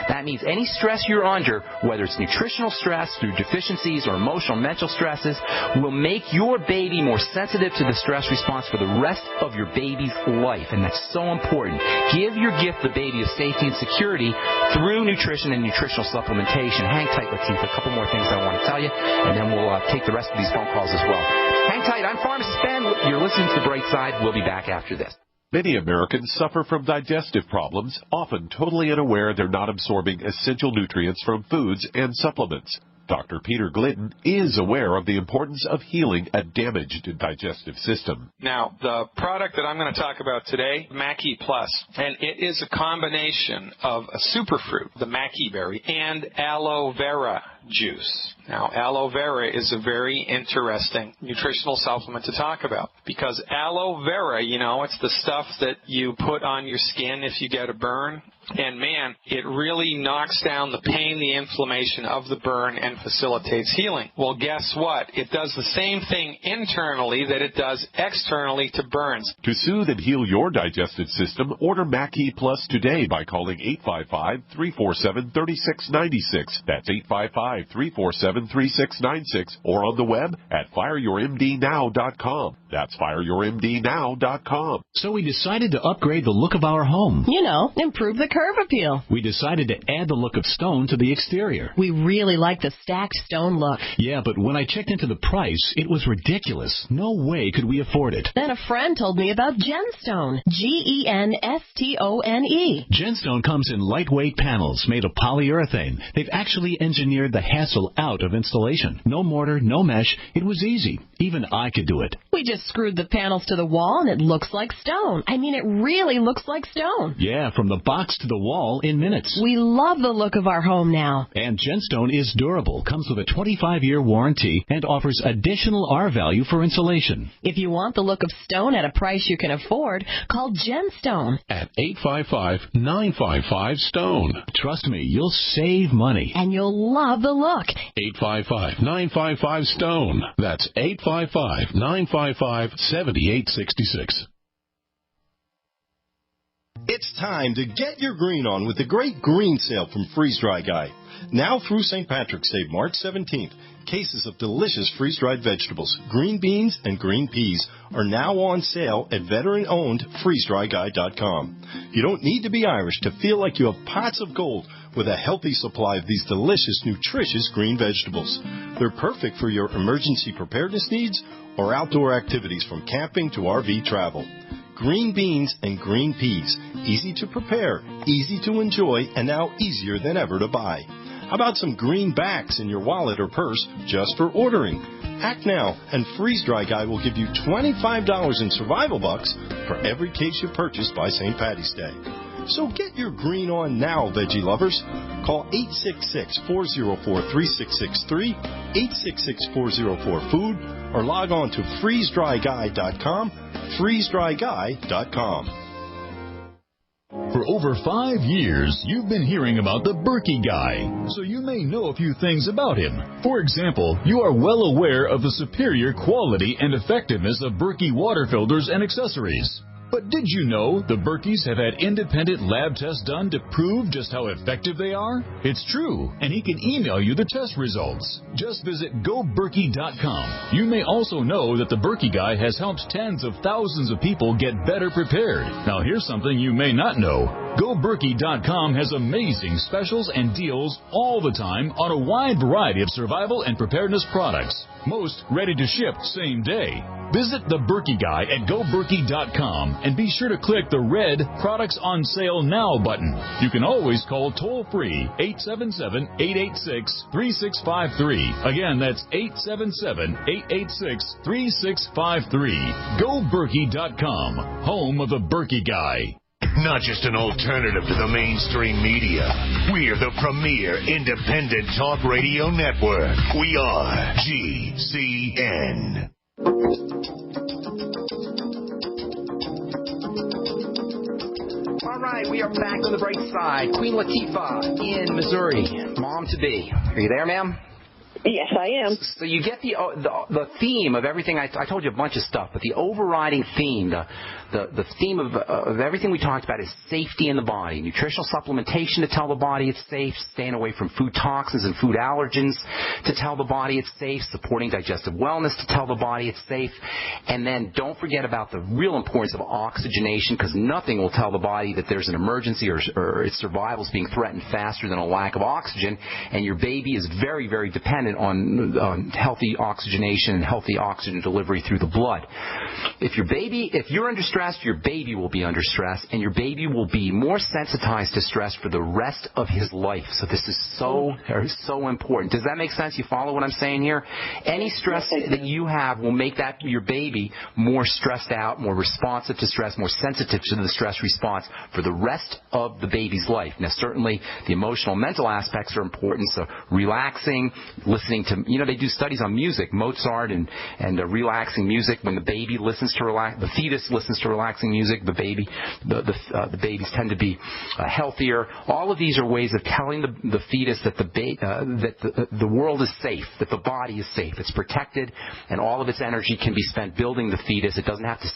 That means any stress you're under, whether it's nutritional stress through deficiencies or emotional, mental stresses, will make your baby more sensitive to the stress response for the rest of your baby's life, and that's so important. Give your gift, the baby, of safety and security through nutrition and nutritional supplementation. Hang tight, Latifa. A couple more things I want to tell you, and then we'll take the rest of these phone calls as well. Hang tight. I'm Pharmacist Ben. You're listening to The Bright Side. We'll be back after this. Many Americans suffer from digestive problems, often totally unaware they're not absorbing essential nutrients from foods and supplements. Dr. Peter Glidden is aware of the importance of healing a damaged digestive system. Now, the product that I'm going to talk about today, Mackey Plus, and it is a combination of a superfruit, the Mackey berry, and aloe vera juice. Now, aloe vera is a very interesting nutritional supplement to talk about because aloe vera, it's the stuff that you put on your skin if you get a burn. And, man, it really knocks down the pain, the inflammation of the burn and facilitates healing. Well, guess what? It does the same thing internally that it does externally to burns. To soothe and heal your digestive system, order Mackey Plus today by calling 855-347-3696. That's 855-347-3696. Or on the web at fireyourmdnow.com. That's fireyourmdnow.com. So we decided to upgrade the look of our home. Improve the curve appeal. We decided to add the look of stone to the exterior. We really like the stacked stone look. Yeah, but when I checked into the price, it was ridiculous. No way could we afford it. Then a friend told me about Genstone. Genstone. Genstone comes in lightweight panels made of polyurethane. They've actually engineered the hassle out of installation. No mortar, no mesh. It was easy. Even I could do it. We just screwed the panels to the wall and it looks like stone. I mean, it really looks like stone. Yeah, from the box to the wall in minutes. We love the look of our home now. And Genstone is durable, comes with a 25-year warranty, and offers additional R-value for insulation. If you want the look of stone at a price you can afford, call Genstone at 855-955-STONE. Trust me, you'll save money. And you'll love the look. 855-955-STONE. That's 855-955-7866. It's time to get your green on with the great green sale from Freeze Dry Guy. Now through St. Patrick's Day, March 17th, cases of delicious freeze-dried vegetables, green beans, and green peas are now on sale at veteran-owned freezedryguy.com. You don't need to be Irish to feel like you have pots of gold with a healthy supply of these delicious, nutritious green vegetables. They're perfect for your emergency preparedness needs or outdoor activities from camping to RV travel. Green beans and green peas, easy to prepare, easy to enjoy, and now easier than ever to buy. How about some greenbacks in your wallet or purse just for ordering? Act now, and Freeze Dry Guy will give you $25 in survival bucks for every case you purchase by St. Patty's Day. So get your green on now, veggie lovers. Call 866-404-3663, 866-404-FOOD, or log on to freezedryguy.com, freezedryguy.com. For over 5 years, you've been hearing about the Berkey Guy, so you may know a few things about him. For example, you are well aware of the superior quality and effectiveness of Berkey water filters and accessories. But did you know the Berkeys have had independent lab tests done to prove just how effective they are? It's true, and he can email you the test results. Just visit GoBerkey.com. You may also know that the Berkey Guy has helped tens of thousands of people get better prepared. Now here's something you may not know. GoBerkey.com has amazing specials and deals all the time on a wide variety of survival and preparedness products. Most ready to ship same day. Visit the Berkey Guy at GoBerkey.com and be sure to click the red Products on Sale Now button. You can always call toll-free 877-886-3653. Again, that's 877-886-3653. GoBerkey.com, home of the Berkey Guy. Not just an alternative to the mainstream media. We're the premier independent talk radio network. We are GCN. All right, we are back on the bright side. Queen Latifah in Missouri, mom-to-be. Are you there, ma'am? Yes, I am. So you get the theme of everything. I told you a bunch of stuff, but the overriding theme, the theme of everything we talked about is safety in the body. Nutritional supplementation to tell the body it's safe, staying away from food toxins and food allergens to tell the body it's safe, supporting digestive wellness to tell the body it's safe, and then don't forget about the real importance of oxygenation, because nothing will tell the body that there's an emergency or its survival is being threatened faster than a lack of oxygen, and your baby is very, very dependent on healthy oxygenation and healthy oxygen delivery through the blood. If you're under stress, your baby will be under stress, and your baby will be more sensitized to stress for the rest of his life. So this is so important. Does that make sense? You follow what I'm saying here? Any stress that you have will make your baby more stressed out, more responsive to stress, more sensitive to the stress response for the rest of the baby's life. Now, certainly the emotional, mental aspects are important. So relaxing, listening to, they do studies on music, Mozart and relaxing music. When the baby listens to the fetus listens to relaxing music, the babies tend to be healthier. All of these are ways of telling the fetus that the world is safe, that the body is safe, it's protected, and all of its energy can be spent building the fetus. It doesn't have to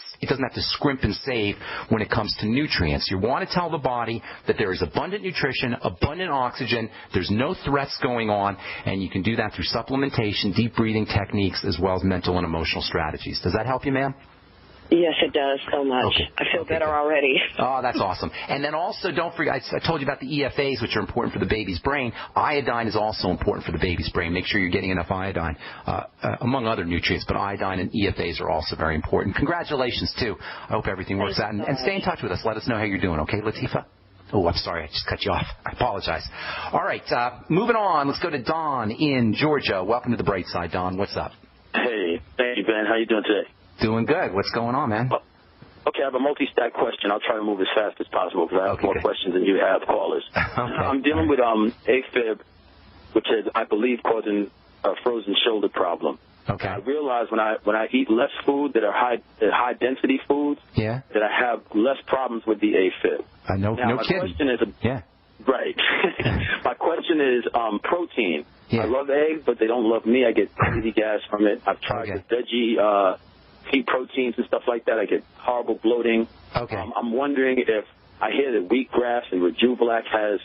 scrimp and save when it comes to nutrients. You want to tell the body that there is abundant nutrition, abundant oxygen, there's no threats going on, and you can do that through supplementation, deep breathing techniques, as well as mental and emotional strategies. Does that help you, ma'am? Yes, it does so much. Okay. I feel better already. Oh, that's awesome. And then also, don't forget, I told you about the EFAs, which are important for the baby's brain. Iodine is also important for the baby's brain. Make sure you're getting enough iodine, among other nutrients, but iodine and EFAs are also very important. Congratulations, too. I hope everything works out. And stay in touch with us. Let us know how you're doing, okay, Latifah? Oh, I'm sorry. I just cut you off. I apologize. All right, moving on. Let's go to Don in Georgia. Welcome to the Bright Side, Don. What's up? Hey, thank you, Ben. How you doing today? Doing good. What's going on, man? Okay, I have a multi-stack question. I'll try to move as fast as possible because I have more questions than you have callers. Okay. I'm dealing with AFib, which is, I believe, causing a frozen shoulder problem. Okay. I realize when I eat less food that are high density foods, that I have less problems with the AFib. No kidding. Question is, right. My question is protein. I love eggs, but they don't love me. I get crazy gas from it. I've tried the veggie feed proteins and stuff like that. I get horrible bloating. Okay. I'm wondering if I hear that wheatgrass and Rejuvelac has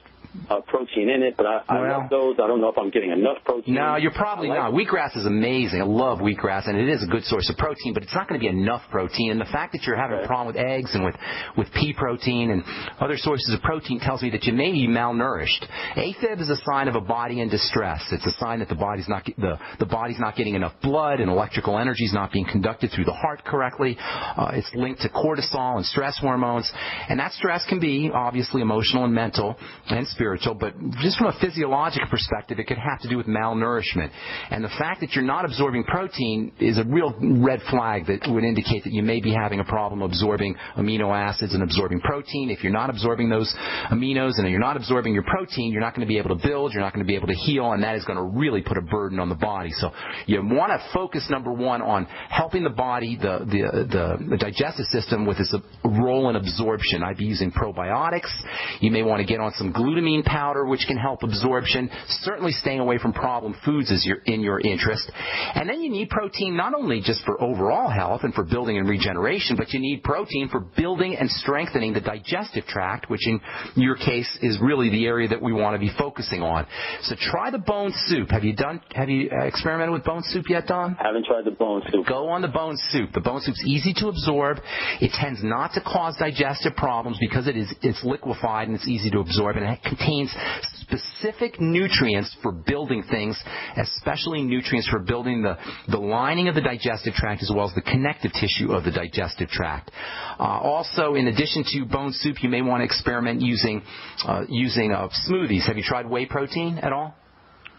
protein in it, but I love those. I don't know if I'm getting enough protein. No, you're probably not. Wheatgrass is amazing. I love wheatgrass, and it is a good source of protein, but it's not going to be enough protein. And the fact that you're having a problem with eggs and with pea protein and other sources of protein tells me that you may be malnourished. AFib is a sign of a body in distress. It's a sign that the body's not getting enough blood, and electrical energy is not being conducted through the heart correctly. It's linked to cortisol and stress hormones, and that stress can be obviously emotional and mental and spiritual, but just from a physiological perspective, it could have to do with malnourishment. And the fact that you're not absorbing protein is a real red flag that would indicate that you may be having a problem absorbing amino acids and absorbing protein. If you're not absorbing those aminos and you're not absorbing your protein, you're not going to be able to build, you're not going to be able to heal, and that is going to really put a burden on the body. So you want to focus, number one, on helping the body, the digestive system, with its role in absorption. I'd be using probiotics. You may want to get on some glutamine powder, which can help absorption. Certainly staying away from problem foods is in your interest. And then you need protein not only just for overall health and for building and regeneration, but you need protein for building and strengthening the digestive tract, which in your case is really the area that we want to be focusing on. So try the bone soup. Have you experimented with bone soup yet, Don? I haven't tried the bone soup. Go on the bone soup. The bone soup's easy to absorb. It tends not to cause digestive problems because it's liquefied and it's easy to absorb, and it contains specific nutrients for building things, especially nutrients for building the lining of the digestive tract as well as the connective tissue of the digestive tract. Also, in addition to bone soup, you may want to experiment using smoothies. Have you tried whey protein at all?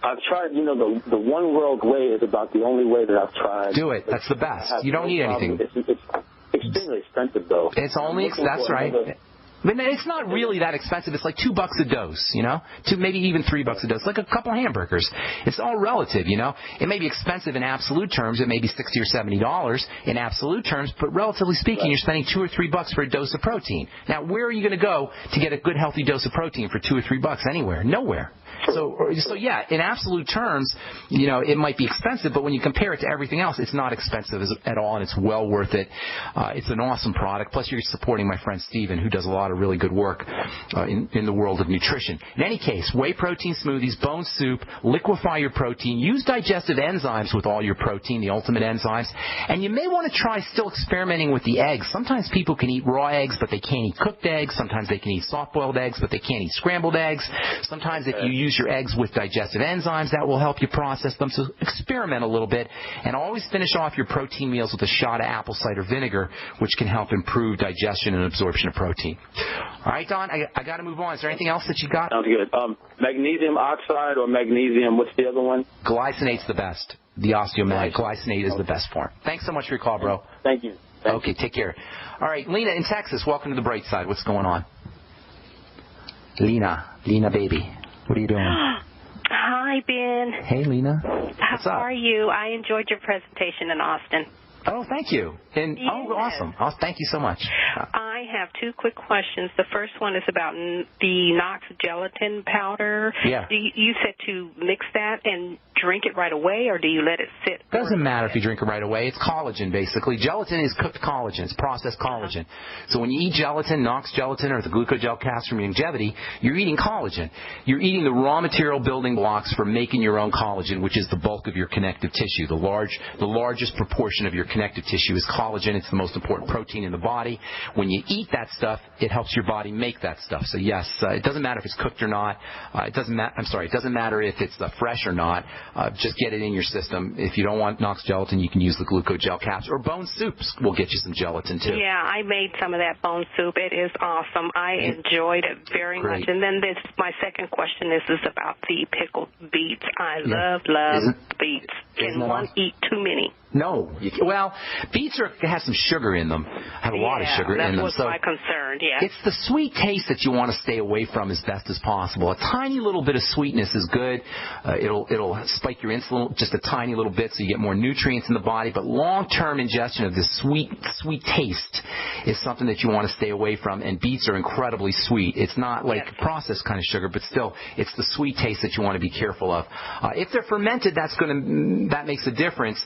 I've tried, the One World Whey is about the only way that I've tried. Do it. That's the best. You don't need anything. It's extremely expensive, though. It's only, that's right. But it's not really that expensive. It's like $2 a dose, maybe even $3 a dose, like a couple hamburgers. It's all relative, It may be expensive in absolute terms. It may be $60 or $70 in absolute terms, but relatively speaking, you're spending $2 or $3 for a dose of protein. Now, where are you going to go to get a good, healthy dose of protein for $2 or $3? Anywhere. Nowhere. So yeah, in absolute terms, it might be expensive, but when you compare it to everything else, it's not expensive at all, and it's well worth it. It's an awesome product. Plus, you're supporting my friend Steven, who does a lot of really good work in the world of nutrition. In any case, whey protein smoothies, bone soup, liquefy your protein, use digestive enzymes with all your protein, the ultimate enzymes, and you may want to try still experimenting with the eggs. Sometimes people can eat raw eggs, but they can't eat cooked eggs. Sometimes they can eat soft-boiled eggs, but they can't eat scrambled eggs. Sometimes if you use your eggs with digestive enzymes, that will help you process them. So experiment a little bit, and always finish off your protein meals with a shot of apple cider vinegar, which can help improve digestion and absorption of protein. All right, Don, I got to move on. Is there anything else that you got? Sounds good. Magnesium oxide or magnesium, what's the other one? Glycinate's the best. The osteomag. Glycinate is the best form. Thanks so much for your call, bro. Thank you. Okay, take care. All right, Lena in Texas, welcome to the Brightside. What's going on? Lena baby. What are you doing? Hi, Ben. Hey, Lena. What's up? How are you? I enjoyed your presentation in Austin. Oh, thank you. And yes. Oh, awesome. Oh, thank you so much. I have two quick questions. The first one is about the Knox gelatin powder. Yeah. You said to mix that and drink it right away, or do you let it sit? Doesn't matter if you drink it right away. It's collagen, basically. Gelatin is cooked collagen. It's processed collagen. So when you eat gelatin, Knox gelatin, or the glucogel caps from Longevity, you're eating collagen. You're eating the raw material building blocks for making your own collagen, which is the bulk of your connective tissue. The largest proportion of your connective tissue is collagen. It's the most important protein in the body. When you eat that stuff, it helps your body make that stuff. So yes, it doesn't matter if it's cooked or not. It doesn't matter if it's fresh or not. Just get it in your system. If you don't want Knox gelatin, you can use the glucogel caps, or bone soups will get you some gelatin too. Yeah, I made some of that bone soup. It is awesome. I enjoyed it very much. And then my second question is about the pickled beets. I love beets. Can one eat too many? No. Well, beets have some sugar in them. Have a lot of sugar in them. That was my concern, yeah. It's the sweet taste that you want to stay away from as best as possible. A tiny little bit of sweetness is good. It'll spike your insulin just a tiny little bit so you get more nutrients in the body. But long-term ingestion of this sweet taste is something that you want to stay away from. And beets are incredibly sweet. It's not like processed kind of sugar, but still, it's the sweet taste that you want to be careful of. If they're fermented, that makes a difference.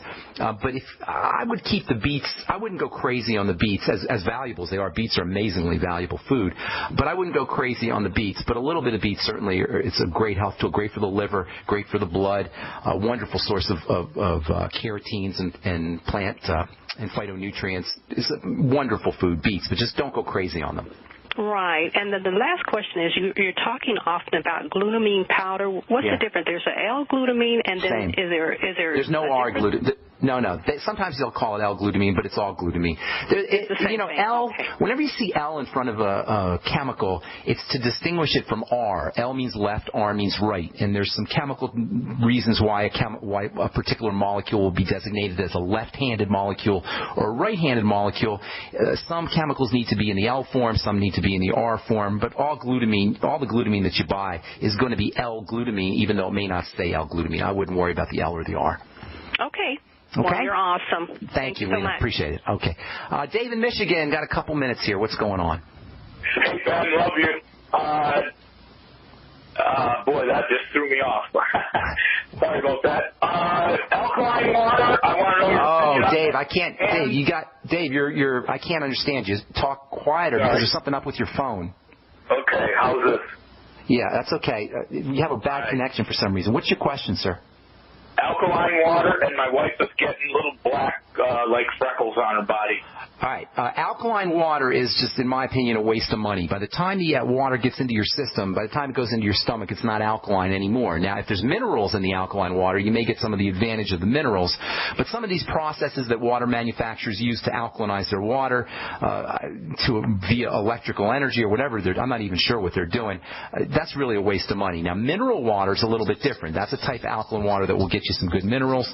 But I would keep the beets. I wouldn't go crazy on the beets, as valuable as they are. Beets are amazingly valuable food, but I wouldn't go crazy on the beets. But a little bit of beets certainly, it's a great health tool, great for the liver, great for the blood, a wonderful source of carotenes and plant and phytonutrients. It's a wonderful food, beets, but just don't go crazy on them. Right. And the last question is, you're talking often about glutamine powder. What's the difference? There's an L-glutamine, and then Same. is there There's no R-glutamine. No. Sometimes they'll call it L-glutamine, but it's all glutamine. L. Okay. Whenever you see L in front of a chemical, it's to distinguish it from R. L means left, R means right, and there's some chemical reasons why a particular molecule will be designated as a left-handed molecule or a right-handed molecule. Some chemicals need to be in the L form, some need to be in the R form, but all the glutamine that you buy is going to be L-glutamine, even though it may not say L-glutamine. I wouldn't worry about the L or the R. Okay. Okay. Well, you're awesome. Thank you, so Lena. much. Appreciate it. Okay. Dave in Michigan, got a couple minutes here. What's going on? Hey, Ben, love you. Boy, that just threw me off. Sorry about that. Alkaline water, I want to know. Oh, Dave, I can't. Dave, you're. I can't understand you. Talk quieter because there's something up with your phone. Okay, how's this? Yeah, that's okay. You have a bad connection for some reason. What's your question, sir? Alkaline water, and my wife is getting little black, like freckles on her body. All right. Alkaline water is just, in my opinion, a waste of money. By the time the water gets into your system, by the time it goes into your stomach, it's not alkaline anymore. Now, if there's minerals in the alkaline water, you may get some of the advantage of the minerals. But some of these processes that water manufacturers use to alkalinize their water via electrical energy or whatever, I'm not even sure what they're doing. That's really a waste of money. Now, mineral water is a little bit different. That's a type of alkaline water that will get you some good minerals.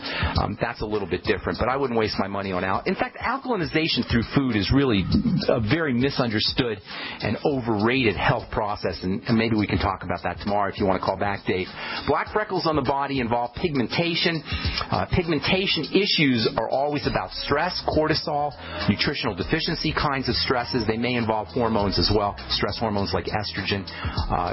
That's a little bit different. But I wouldn't waste my money on In fact, alkalinization through food is really a very misunderstood and overrated health process, and maybe we can talk about that tomorrow if you want to call back, Dave. Black freckles on the body involve pigmentation. Pigmentation issues are always about stress, cortisol, nutritional deficiency kinds of stresses. They may involve hormones as well. Stress hormones like estrogen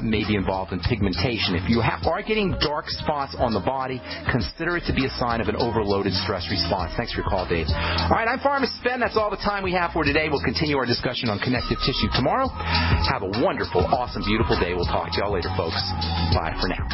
may be involved in pigmentation. If you are getting dark spots on the body, consider it to be a sign of an overloaded stress response. Thanks for your call, Dave. All right, I'm Pharmacist Ben. That's all the time we have for today. We'll continue our discussion on connective tissue tomorrow. Have a wonderful, awesome, beautiful day. We'll talk to y'all later, folks. Bye for now.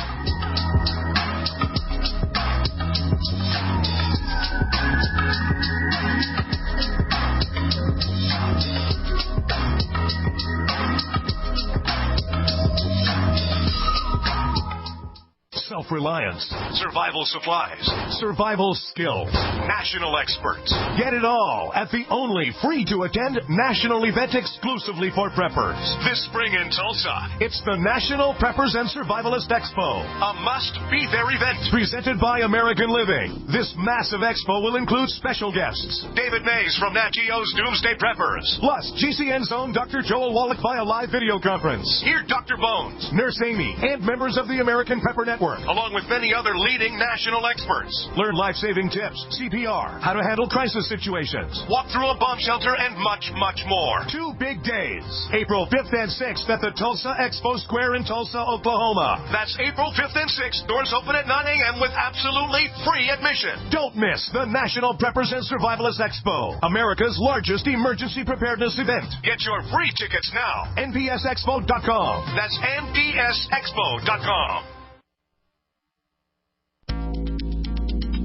Self-reliance, survival supplies, survival skills, national experts. Get it all at the only free-to-attend national event exclusively for preppers. This spring in Tulsa, it's the National Preppers and Survivalist Expo, a must-be-there event presented by American Living. This massive expo will include special guests, David Mays from Nat Geo's Doomsday Preppers, plus GCN's own Dr. Joel Wallach via live video conference. Hear Dr. Bones, Nurse Amy, and members of the American Prepper Network, along with many other leading national experts. Learn life-saving tips, CPR, how to handle crisis situations, walk through a bomb shelter, and much, much more. 2 big days, April 5th and 6th at the Tulsa Expo Square in Tulsa, Oklahoma. That's April 5th and 6th. Doors open at 9 a.m. with absolutely free admission. Don't miss the National Preppers and Survivalists Expo, America's largest emergency preparedness event. Get your free tickets now. NPSExpo.com. That's NPSExpo.com.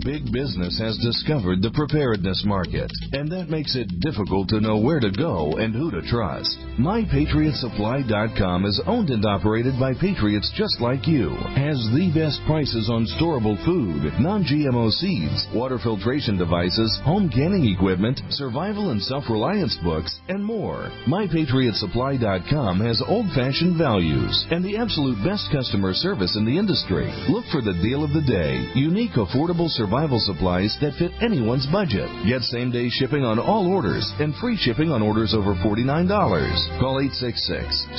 Big business has discovered the preparedness market, and that makes it difficult to know where to go and who to trust. MyPatriotSupply.com is owned and operated by patriots just like you. Has the best prices on storable food, non-GMO seeds, water filtration devices, home canning equipment, survival and self-reliance books, and more. MyPatriotSupply.com has old-fashioned values and the absolute best customer service in the industry. Look for the deal of the day. Unique, affordable survival supplies that fit anyone's budget. Get same-day shipping on all orders and free shipping on orders over $49. Call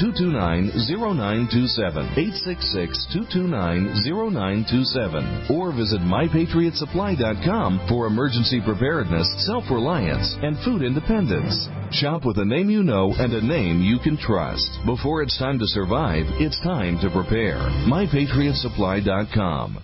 866-229-0927, 866-229-0927, or visit MyPatriotSupply.com for emergency preparedness, self-reliance, and food independence. Shop with a name you know and a name you can trust. Before it's time to survive, it's time to prepare. MyPatriotSupply.com.